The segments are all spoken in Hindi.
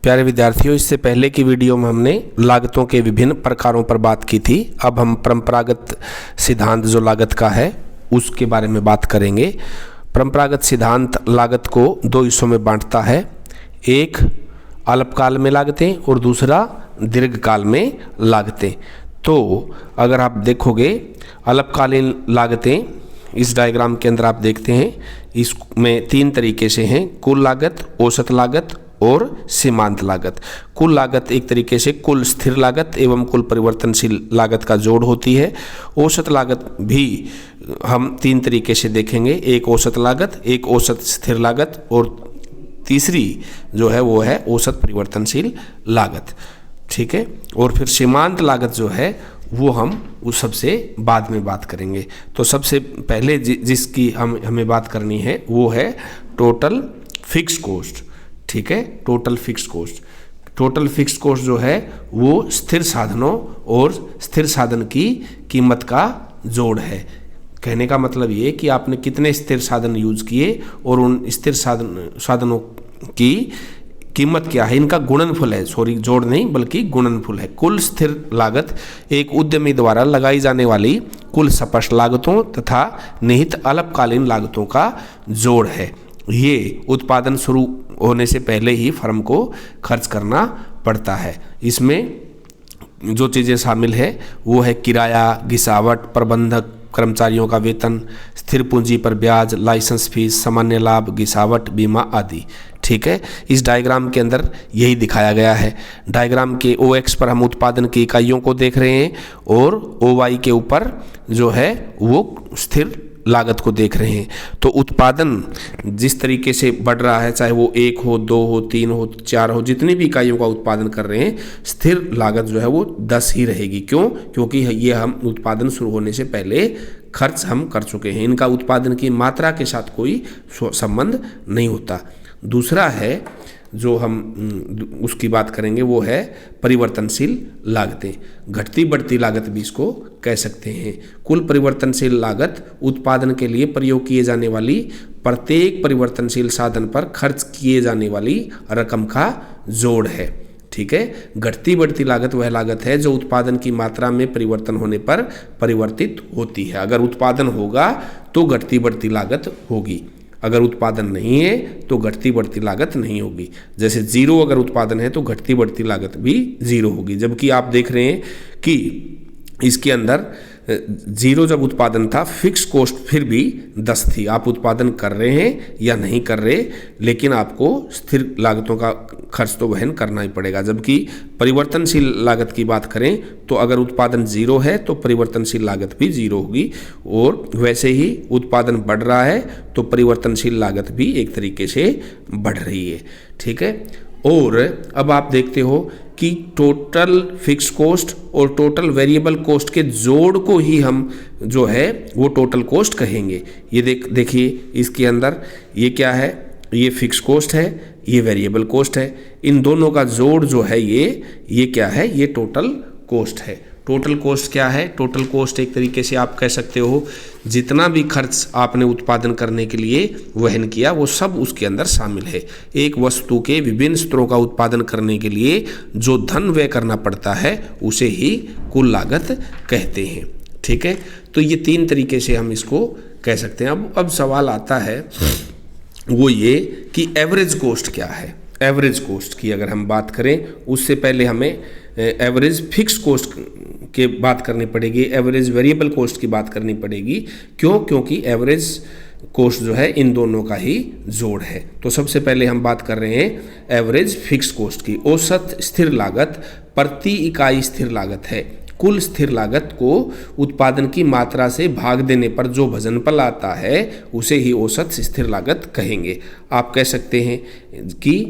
प्यारे विद्यार्थियों, इससे पहले की वीडियो में हमने लागतों के विभिन्न प्रकारों पर बात की थी। अब हम परंपरागत सिद्धांत जो लागत का है उसके बारे में बात करेंगे। परंपरागत सिद्धांत लागत को दो हिस्सों में बांटता है, एक अल्पकाल में लागतें और दूसरा दीर्घकाल में लागतें। तो अगर आप देखोगे अल्पकालीन लागतें इस डायग्राम के अंदर आप देखते हैं, इसमें तीन तरीके से हैं, कुल लागत, औसत लागत और सीमांत लागत। कुल लागत एक तरीके से कुल स्थिर लागत एवं कुल परिवर्तनशील लागत का जोड़ होती है। औसत लागत भी हम तीन तरीके से देखेंगे, एक औसत लागत, एक औसत स्थिर लागत और तीसरी जो है वो है औसत परिवर्तनशील लागत। ठीक है, और फिर सीमांत लागत जो है वो हम उस सबसे बाद में बात करेंगे। तो सबसे पहले जिसकी हमें बात करनी है वो है टोटल फिक्स कॉस्ट। ठीक है, total fix cost. Total fix cost जो है वो स्थिर साधनों और स्थिर साधन की कीमत का जोड़ है। कहने का मतलब ये कि आपने कितने स्थिर साधन यूज किए और उन स्थिर साधनों की कीमत क्या है, इनका गुणनफल है। सॉरी, जोड़ नहीं बल्कि गुणनफल है। कुल स्थिर लागत एक उद्यमी द्वारा लगाई जाने वाली कुल स्पष्ट लागतों तथा निहित अल्पकालीन लागतों का जोड़ है। ये उत्पादन शुरू होने से पहले ही फर्म को खर्च करना पड़ता है। इसमें जो चीज़ें शामिल है वो है किराया, घिसावट, प्रबंधक, कर्मचारियों का वेतन, स्थिर पूंजी पर ब्याज, लाइसेंस फीस, सामान्य लाभ, घिसावट, बीमा आदि। ठीक है, इस डायग्राम के अंदर यही दिखाया गया है। डायग्राम के OX पर हम उत्पादन की इकाइयों को देख रहे हैं और OY के ऊपर जो है वो स्थिर लागत को देख रहे हैं। तो उत्पादन जिस तरीके से बढ़ रहा है, चाहे वो 1 हो, 2 हो, 3 हो, 4 हो, जितनी भी इकाइयों का उत्पादन कर रहे हैं, स्थिर लागत जो है वो 10 ही रहेगी। क्यों? क्योंकि ये हम उत्पादन शुरू होने से पहले खर्च हम कर चुके हैं। इनका उत्पादन की मात्रा के साथ कोई संबंध नहीं होता। दूसरा है जो हम उसकी बात करेंगे वो है परिवर्तनशील लागतें। घटती बढ़ती लागत भी इसको कह सकते हैं। कुल परिवर्तनशील लागत उत्पादन के लिए प्रयोग किए जाने वाली प्रत्येक परिवर्तनशील साधन पर खर्च किए जाने वाली रकम का जोड़ है। ठीक है, घटती बढ़ती लागत वह लागत है जो उत्पादन की मात्रा में परिवर्तन होने पर परिवर्तित होती है। अगर उत्पादन होगा तो घटती बढ़ती लागत होगी, अगर उत्पादन नहीं है तो घटती बढ़ती लागत नहीं होगी। जैसे 0 अगर उत्पादन है तो घटती बढ़ती लागत भी 0 होगी। जबकि आप देख रहे हैं कि इसके अंदर 0 जब उत्पादन था, फिक्स कॉस्ट फिर भी 10 थी। आप उत्पादन कर रहे हैं या नहीं कर रहे, लेकिन आपको स्थिर लागतों का खर्च तो वहन करना ही पड़ेगा। जबकि परिवर्तनशील लागत की बात करें तो अगर उत्पादन 0 है तो परिवर्तनशील लागत भी 0 होगी, और वैसे ही उत्पादन बढ़ रहा है तो परिवर्तनशील लागत भी एक तरीके से बढ़ रही है। ठीक है, और अब आप देखते हो कि टोटल फिक्स कॉस्ट और टोटल वेरिएबल कॉस्ट के जोड़ को ही हम जो है वो टोटल कॉस्ट कहेंगे। ये देखिए इसके अंदर ये क्या है, ये फिक्स कॉस्ट है, ये वेरिएबल कॉस्ट है। इन दोनों का जोड़ जो है ये क्या है, ये टोटल कॉस्ट है। टोटल कॉस्ट क्या है? टोटल कॉस्ट एक तरीके से आप कह सकते हो जितना भी खर्च आपने उत्पादन करने के लिए वहन किया वो सब उसके अंदर शामिल है। एक वस्तु के विभिन्न स्तरों का उत्पादन करने के लिए जो धन व्यय करना पड़ता है उसे ही कुल लागत कहते हैं। ठीक है, तो ये तीन तरीके से हम इसको कह सकते हैं। अब सवाल आता है वो ये कि एवरेज कॉस्ट क्या है। एवरेज कॉस्ट की अगर हम बात करें उससे पहले हमें एवरेज फिक्स कॉस्ट की बात करनी पड़ेगी, एवरेज वेरिएबल कॉस्ट की बात करनी पड़ेगी। क्यों? क्योंकि एवरेज कॉस्ट जो है इन दोनों का ही जोड़ है। तो सबसे पहले हम बात कर रहे हैं एवरेज फिक्स कॉस्ट की। औसत स्थिर लागत प्रति इकाई स्थिर लागत है। कुल स्थिर लागत को उत्पादन की मात्रा से भाग देने पर जो वजनफल आता है उसे ही औसत स्थिर लागत कहेंगे। आप कह सकते हैं कि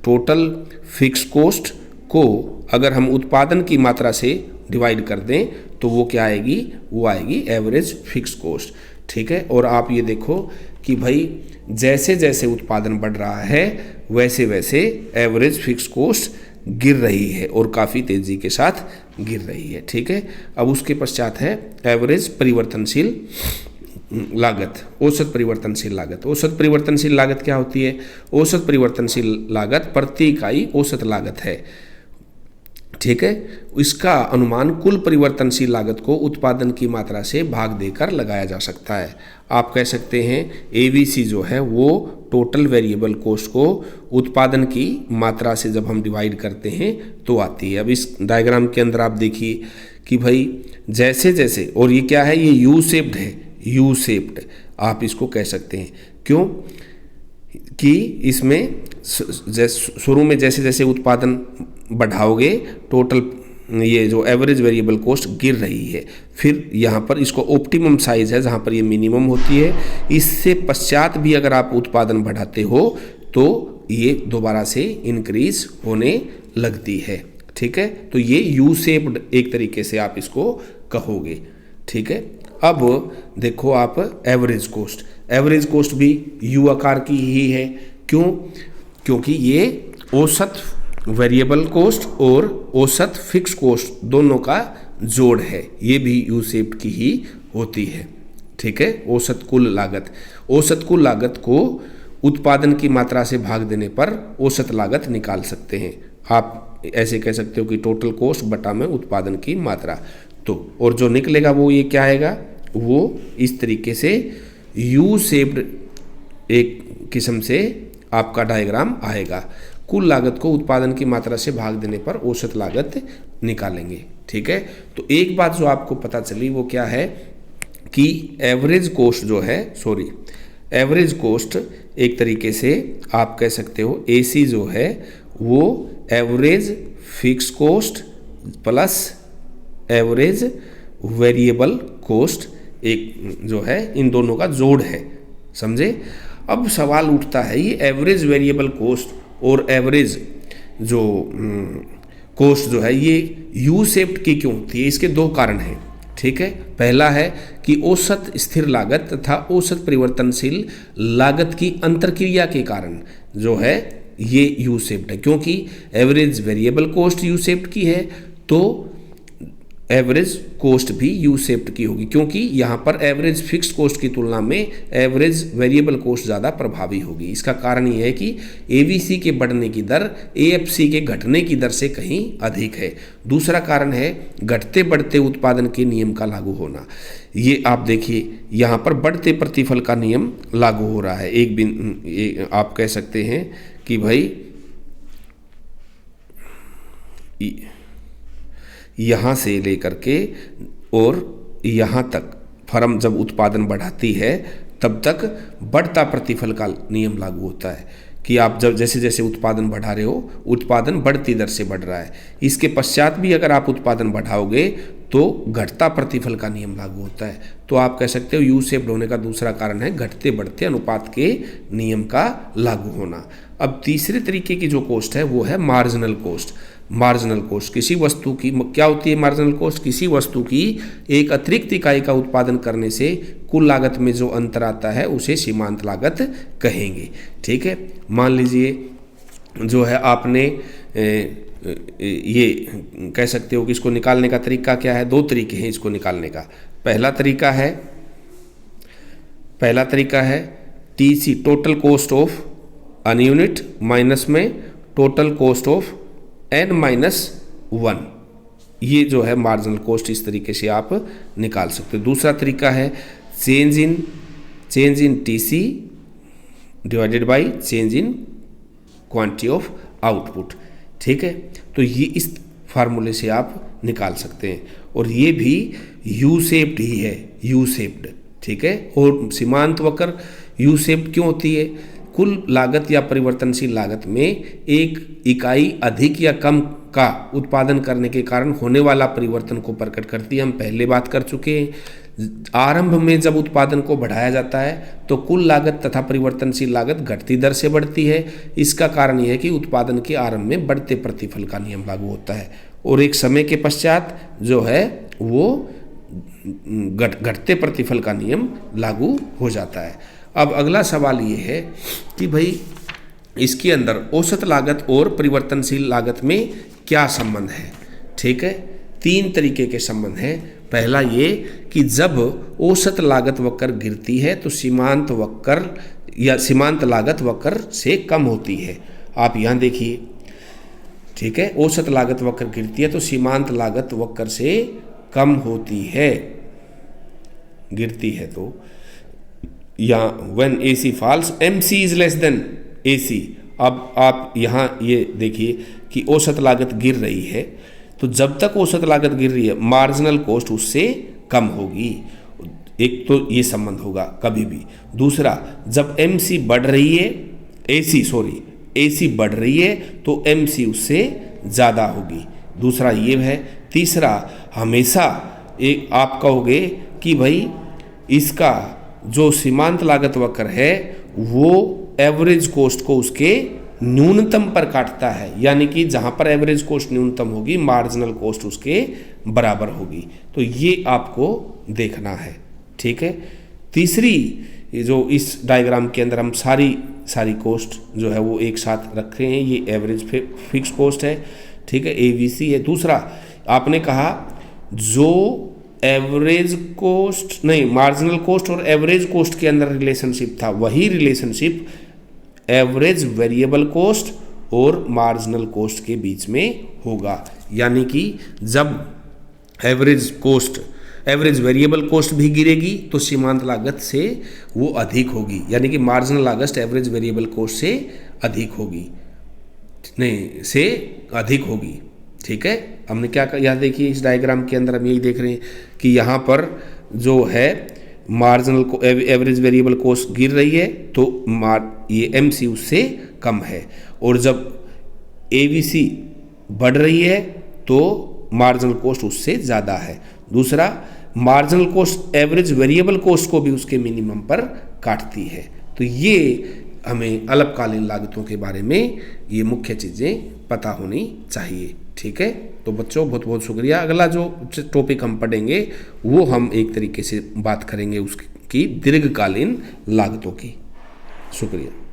टोटल फिक्स कॉस्ट को अगर हम उत्पादन की मात्रा से डिवाइड कर दें तो वो क्या आएगी? वो आएगी एवरेज फिक्स कॉस्ट। ठीक है, और आप ये देखो कि भाई जैसे जैसे उत्पादन बढ़ रहा है वैसे वैसे एवरेज फिक्स कॉस्ट गिर रही है और काफ़ी तेज़ी के साथ गिर रही है। ठीक है, अब उसके पश्चात है एवरेज परिवर्तनशील लागत, औसत परिवर्तनशील लागत। औसत परिवर्तनशील लागत क्या होती है? औसत परिवर्तनशील लागत प्रति इकाई औसत लागत है, ठीक है। इसका अनुमान कुल परिवर्तनशील लागत को उत्पादन की मात्रा से भाग देकर लगाया जा सकता है। आप कह सकते हैं एवीसी जो है वो टोटल वेरिएबल कॉस्ट को उत्पादन की मात्रा से जब हम डिवाइड करते हैं तो आती है। अब इस डायग्राम के अंदर आप देखिए कि भाई जैसे जैसे, और ये क्या है, ये यू शेप्ड है, यू शेप्ड आप इसको कह सकते हैं। क्यों कि इसमें शुरू में जैसे जैसे उत्पादन बढ़ाओगे टोटल ये जो एवरेज वेरिएबल कॉस्ट गिर रही है, फिर यहाँ पर इसको ऑप्टिमम साइज है जहाँ पर ये मिनिमम होती है। इससे पश्चात भी अगर आप उत्पादन बढ़ाते हो तो ये दोबारा से इंक्रीज होने लगती है, ठीक है। तो ये यू शेप्ड एक तरीके से आप इसको कहोगे, ठीक है। अब देखो आप एवरेज कॉस्ट, एवरेज कॉस्ट भी यू आकार की ही है। क्यों? क्योंकि ये औसत वेरिएबल कॉस्ट और औसत फिक्स कॉस्ट दोनों का जोड़ है, ये भी यू शेप्ड की ही होती है, ठीक है। औसत कुल लागत, औसत कुल लागत को उत्पादन की मात्रा से भाग देने पर औसत लागत निकाल सकते हैं। आप ऐसे कह सकते हो कि टोटल कॉस्ट बटा में उत्पादन की मात्रा, तो और जो निकलेगा वो ये क्या आएगा, वो इस तरीके से यू शेप्ड एक किस्म से आपका डायग्राम आएगा। कुल लागत को उत्पादन की मात्रा से भाग देने पर औसत लागत निकालेंगे, ठीक है। तो एक बात जो आपको पता चली वो क्या है कि एवरेज कॉस्ट जो है, एवरेज कॉस्ट एक तरीके से आप कह सकते हो एसी जो है वो average fix cost plus average variable cost एक जो है इन दोनों का जोड़ है, समझे। अब सवाल उठता है ये एवरेज वेरिएबल कॉस्ट और एवरेज जो कॉस्ट जो है ये यू शेप्ड की क्यों होती है? इसके दो कारण हैं, ठीक है। पहला है कि औसत स्थिर लागत तथा औसत परिवर्तनशील लागत की अंतरक्रिया के कारण जो है ये यू शेप्ड है। क्योंकि average variable cost U shaped की है तो एवरेज कॉस्ट भी यू शेप्ड की होगी, क्योंकि यहाँ पर एवरेज फिक्स कॉस्ट की तुलना में एवरेज वेरिएबल कॉस्ट ज़्यादा प्रभावी होगी। इसका कारण ये है कि एवीसी के बढ़ने की दर एएफसी के घटने की दर से कहीं अधिक है। दूसरा कारण है घटते बढ़ते उत्पादन के नियम का लागू होना। ये आप देखिए यहाँ पर बढ़ते प्रतिफल का नियम लागू हो रहा है। आप कह सकते हैं कि भाई यहाँ से लेकर के और यहाँ तक फर्म जब उत्पादन बढ़ाती है तब तक बढ़ता प्रतिफल का नियम लागू होता है कि आप जब जैसे जैसे उत्पादन बढ़ा रहे हो उत्पादन बढ़ती दर से बढ़ रहा है। इसके पश्चात भी अगर आप उत्पादन बढ़ाओगे तो घटता प्रतिफल का नियम लागू होता है। तो आप कह सकते हो यू शेप्ड होने का दूसरा कारण है घटते बढ़ते अनुपात के नियम का लागू होना। अब तीसरे तरीके की जो कॉस्ट है वो है मार्जिनल कॉस्ट। मार्जिनल कॉस्ट किसी वस्तु की क्या होती है? मार्जिनल कॉस्ट किसी वस्तु की एक अतिरिक्त इकाई का उत्पादन करने से कुल लागत में जो अंतर आता है उसे सीमांत लागत कहेंगे, ठीक है। मान लीजिए जो है आपने ये कह सकते हो कि इसको निकालने का तरीका क्या है? दो तरीके हैं इसको निकालने का। पहला तरीका है TC total cost of an unit minus में टोटल कॉस्ट ऑफ n-1, ये जो है मार्जिनल कॉस्ट इस तरीके से आप निकाल सकते हो। दूसरा तरीका है change in TC divided by change in quantity of output, ठीक है। तो ये इस फार्मूले से आप निकाल सकते हैं और ये भी यू शेप्ड ही है, यू शेप्ड, ठीक है। और सीमांत वक्र यू शेप्ड क्यों होती है? कुल लागत या परिवर्तनशील लागत में एक इकाई अधिक या कम का उत्पादन करने के कारण होने वाला परिवर्तन को प्रकट करती है। हम पहले बात कर चुके हैं। आरंभ में जब उत्पादन को बढ़ाया जाता है तो कुल लागत तथा परिवर्तनशील लागत घटती दर से बढ़ती है। इसका कारण यह है कि उत्पादन के आरंभ में बढ़ते प्रतिफल का नियम लागू होता है और एक समय के पश्चात जो है वो घटते प्रतिफल का नियम लागू हो जाता है। अब अगला सवाल ये है कि भाई इसके अंदर औसत लागत और परिवर्तनशील लागत में क्या संबंध है? ठीक है, तीन तरीके के संबंध हैं। पहला ये कि जब औसत लागत वक्र गिरती है तो सीमांत वक्र या सीमांत लागत वक्र से कम होती है। आप यहाँ देखिए, ठीक है, औसत लागत वक्र गिरती है तो सीमांत लागत वक्र से कम होती है, गिरती है तो, या when AC falls MC is less than AC। अब आप यहाँ ये देखिए कि औसत लागत गिर रही है, तो जब तक औसत लागत गिर रही है मार्जिनल कॉस्ट उससे कम होगी। एक तो ये संबंध होगा कभी भी। दूसरा, जब MC बढ़ रही है, AC बढ़ रही है तो MC उससे ज़्यादा होगी। दूसरा ये है। तीसरा, हमेशा एक आप कहोगे कि भाई इसका जो सीमांत लागत वक्र है वो एवरेज कॉस्ट को उसके न्यूनतम पर काटता है, यानी कि जहाँ पर एवरेज कॉस्ट न्यूनतम होगी मार्जिनल कॉस्ट उसके बराबर होगी। तो ये आपको देखना है, ठीक है। तीसरी, जो इस डायग्राम के अंदर हम सारी कॉस्ट जो है वो एक साथ रख रहे हैं, ये एवरेज फिक्स कॉस्ट है, ठीक है, ABC है। दूसरा आपने कहा जो एवरेज कॉस्ट नहीं, मार्जिनल कॉस्ट और एवरेज कॉस्ट के अंदर रिलेशनशिप था, वही रिलेशनशिप एवरेज वेरिएबल कॉस्ट और मार्जिनल कॉस्ट के बीच में होगा। यानी कि जब एवरेज वेरिएबल कॉस्ट भी गिरेगी तो सीमांत लागत से वो अधिक होगी, यानी कि मार्जिनल लागत एवरेज वेरिएबल कॉस्ट से अधिक होगी, ठीक है। हमने क्या यहाँ देखिए इस डायग्राम के अंदर हम यही देख रहे हैं कि यहाँ पर जो है मार्जिनल को एवरेज वेरिएबल कॉस्ट गिर रही है तो ये MC उससे कम है, और जब ABC बढ़ रही है तो मार्जिनल कॉस्ट उससे ज़्यादा है। दूसरा, marginal cost average variable cost को भी उसके मिनिमम पर काटती है। तो ये हमें अल्पकालीन लागतों के बारे में ये मुख्य चीज़ें पता होनी चाहिए, ठीक है। तो बच्चों बहुत बहुत शुक्रिया। अगला जो टॉपिक हम पढ़ेंगे वो हम एक तरीके से बात करेंगे उसकी दीर्घकालीन लागतों की। शुक्रिया।